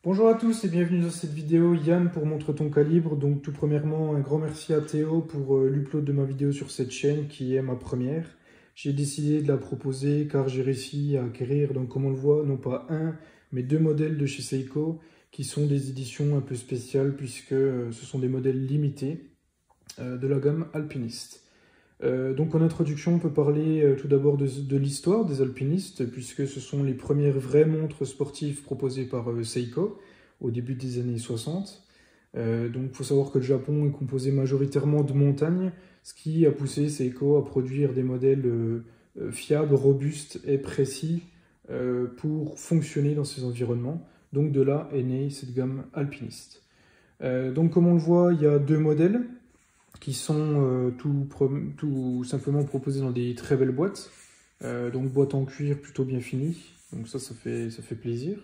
Bonjour à tous et bienvenue dans cette vidéo. Yann pour Montre ton calibre. Donc tout premièrement, un grand merci à Théo pour l'upload de ma vidéo sur cette chaîne qui est ma première. J'ai décidé de la proposer car j'ai réussi à acquérir, donc comme on le voit, non pas un, mais deux modèles de chez Seiko qui sont des éditions un peu spéciales puisque ce sont des modèles limités de la gamme alpiniste. Donc en introduction, on peut parler tout d'abord de l'histoire des alpinistes, puisque ce sont les premières vraies montres sportives proposées par Seiko au début des années 60. Donc il faut savoir que le Japon est composé majoritairement de montagnes, ce qui a poussé Seiko à produire des modèles fiables, robustes et précis pour fonctionner dans ces environnements. Donc de là est née cette gamme alpiniste. Donc comme on le voit, il y a deux modèles qui sont tout simplement proposés dans des très belles boîtes. Donc boîte en cuir plutôt bien finie, donc ça fait plaisir.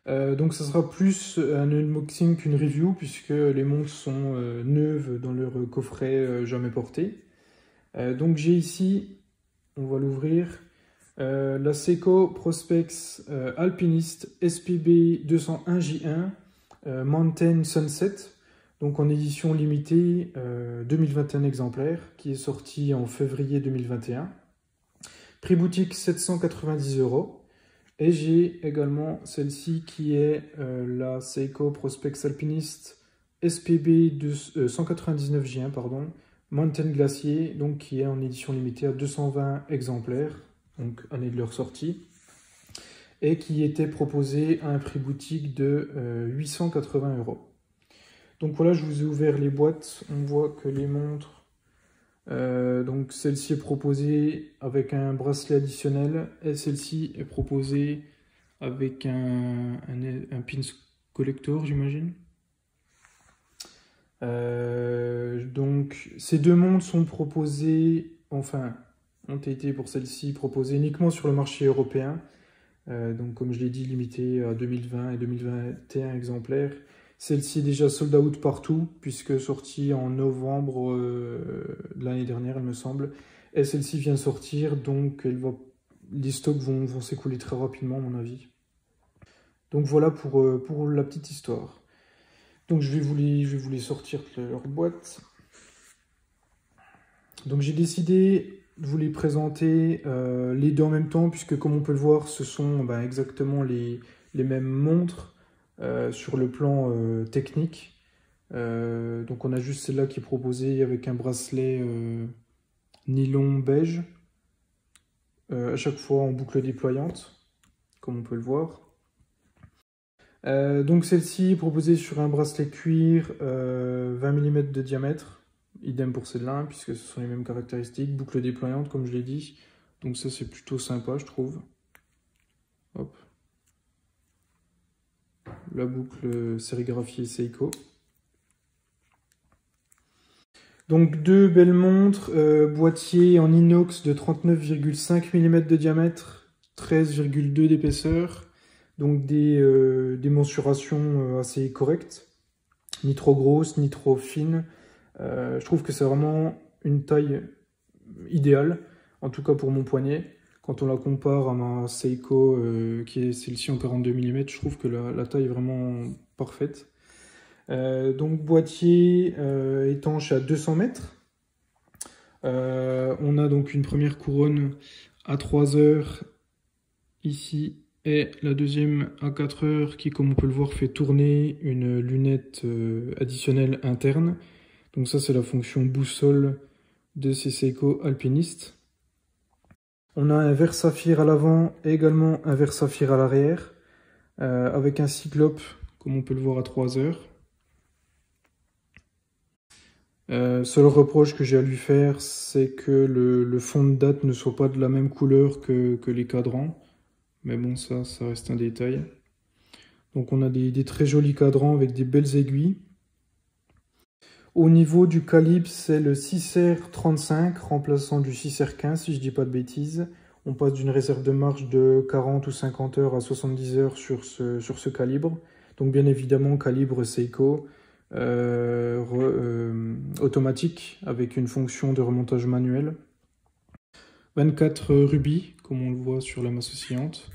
Donc ça sera plus un unboxing qu'une review puisque les montres sont neuves dans leur coffret jamais porté. Donc j'ai ici, on va l'ouvrir, la Seiko Prospex Alpiniste SPB 201J1 Mountain Sunset. Donc en édition limitée, 2021 exemplaires, qui est sorti en février 2021. Prix boutique 790 €. Et j'ai également celle-ci qui est la Seiko Prospex Alpiniste SPB 199J1, pardon, Mountain Glacier, donc qui est en édition limitée à 220 exemplaires, donc année de leur sortie, et qui était proposée à un prix boutique de 880 €. Donc voilà, je vous ai ouvert les boîtes. On voit que les montres, donc celle-ci est proposée avec un bracelet additionnel et celle-ci est proposée avec un pins collector, j'imagine. Donc ces deux montres sont proposées, enfin, ont été pour celle-ci proposées uniquement sur le marché européen. Donc comme je l'ai dit, limitée à 2020 et 2021 exemplaires. Celle-ci est déjà sold out partout, puisque sortie en novembre de l'année dernière, il me semble. Et celle-ci vient de sortir, donc les stocks vont s'écouler très rapidement, à mon avis. Donc voilà pour la petite histoire. Donc je vais vous les sortir de leur boîte. Donc j'ai décidé de vous les présenter les deux en même temps, puisque comme on peut le voir, ce sont exactement les mêmes montres. Sur le plan technique, donc on a juste celle-là qui est proposée avec un bracelet nylon beige, à chaque fois en boucle déployante, comme on peut le voir. Donc celle-ci est proposée sur un bracelet cuir 20 mm de diamètre, idem pour celle-là, puisque ce sont les mêmes caractéristiques, boucle déployante comme je l'ai dit, donc ça c'est plutôt sympa je trouve. Hop. La boucle sérigraphiée Seiko. Donc deux belles montres, boîtier en inox de 39,5 mm de diamètre, 13,2 d'épaisseur, donc des mensurations assez correctes, ni trop grosses, ni trop fines. Je trouve que c'est vraiment une taille idéale, en tout cas pour mon poignet. Quand on la compare à ma Seiko, qui est celle-ci en 42 mm, je trouve que la taille est vraiment parfaite. Donc boîtier étanche à 200 mètres. On a donc une première couronne à 3 heures ici et la deuxième à 4 heures qui, comme on peut le voir, fait tourner une lunette additionnelle interne. Donc ça c'est la fonction boussole de ces Seiko alpinistes. On a un verre saphir à l'avant et également un verre saphir à l'arrière avec un cyclope comme on peut le voir à 3 heures. Seul reproche que j'ai à lui faire, c'est que le fond de date ne soit pas de la même couleur que les cadrans. Mais bon, ça reste un détail. Donc on a des très jolis cadrans avec des belles aiguilles. Au niveau du calibre, c'est le 6R35 remplaçant du 6R15 si je dis pas de bêtises. On passe d'une réserve de marche de 40 ou 50 heures à 70 heures sur ce calibre. Donc bien évidemment calibre Seiko. Automatique avec une fonction de remontage manuel. 24 rubis, comme on le voit sur la masse oscillante.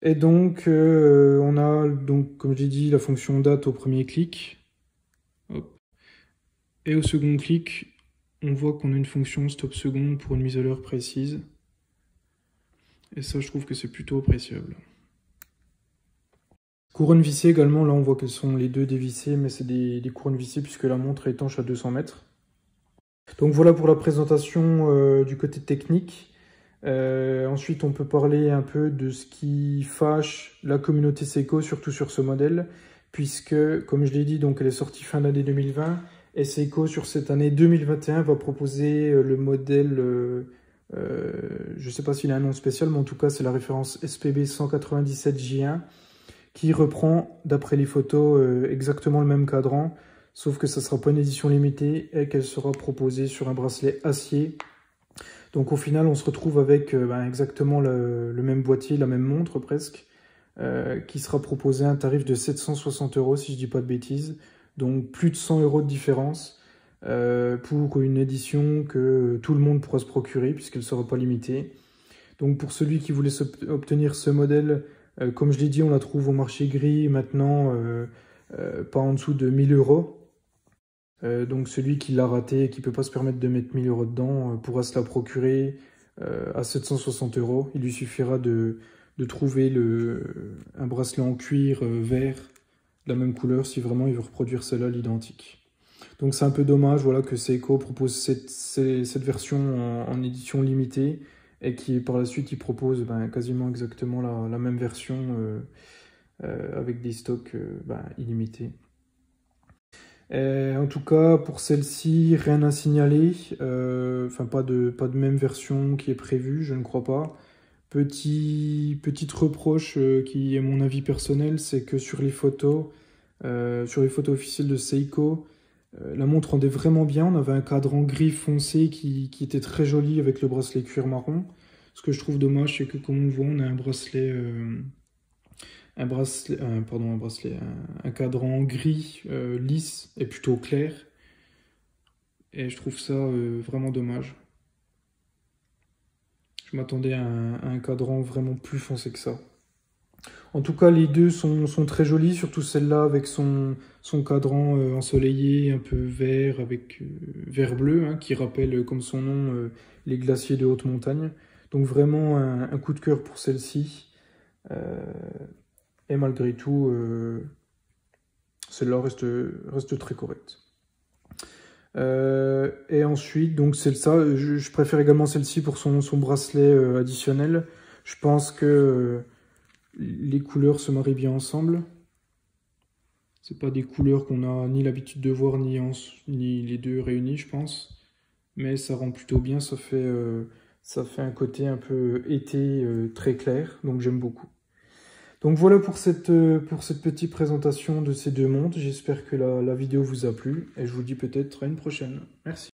Et donc, on a, donc, comme j'ai dit, la fonction date au premier clic. Hop. Et au second clic, on voit qu'on a une fonction stop seconde pour une mise à l'heure précise. Et ça, je trouve que c'est plutôt appréciable. Couronne vissée également, là on voit qu'elles sont les deux dévissées, mais c'est des couronnes vissées puisque la montre est étanche à 200 mètres. Donc voilà pour la présentation du côté technique. Ensuite, on peut parler un peu de ce qui fâche la communauté Seiko, surtout sur ce modèle, puisque, comme je l'ai dit, donc elle est sortie fin d'année 2020, et Seiko, sur cette année 2021, va proposer le modèle, je ne sais pas s'il a un nom spécial, mais en tout cas, c'est la référence SPB 197J1, qui reprend, d'après les photos, exactement le même cadran, sauf que ça ne sera pas une édition limitée, et qu'elle sera proposée sur un bracelet acier. Donc au final, on se retrouve avec exactement le même boîtier, la même montre presque, qui sera proposé à un tarif de 760 € si je ne dis pas de bêtises. Donc plus de 100 € de différence pour une édition que tout le monde pourra se procurer puisqu'elle ne sera pas limitée. Donc pour celui qui voulait obtenir ce modèle, comme je l'ai dit, on la trouve au marché gris maintenant, pas en dessous de 1000 €. Donc celui qui l'a raté et qui ne peut pas se permettre de mettre 1000 € dedans pourra se la procurer à 760 €. Il lui suffira de trouver un bracelet en cuir vert, de la même couleur, si vraiment il veut reproduire celle-là, l'identique. Donc c'est un peu dommage voilà, que Seiko propose cette version en édition limitée et qui par la suite il propose quasiment exactement la même version avec des stocks illimités. En tout cas, pour celle-ci, rien à signaler. Enfin, pas de même version qui est prévue, je ne crois pas. Petite reproche qui est mon avis personnel, c'est que sur les photos officielles de Seiko, la montre rendait vraiment bien. On avait un cadran gris foncé qui était très joli avec le bracelet cuir marron. Ce que je trouve dommage, c'est que comme on le voit, on a un cadran gris lisse et plutôt clair. Et je trouve ça vraiment dommage. Je m'attendais à un cadran vraiment plus foncé que ça. En tout cas, les deux sont très jolis, surtout celle-là avec son cadran ensoleillé, un peu vert, avec vert bleu, hein, qui rappelle, comme son nom, les glaciers de haute montagne. Donc vraiment un coup de cœur pour celle-ci. Et malgré tout, celle-là reste très correcte. Et ensuite, donc celle-là, je préfère également celle-ci pour son bracelet additionnel. Je pense que les couleurs se marient bien ensemble. C'est pas des couleurs qu'on a ni l'habitude de voir, ni les deux réunis, je pense. Mais ça rend plutôt bien, ça fait un côté un peu été très clair, donc j'aime beaucoup. Donc voilà pour cette petite présentation de ces deux montres. J'espère que la vidéo vous a plu et je vous dis peut-être à une prochaine. Merci.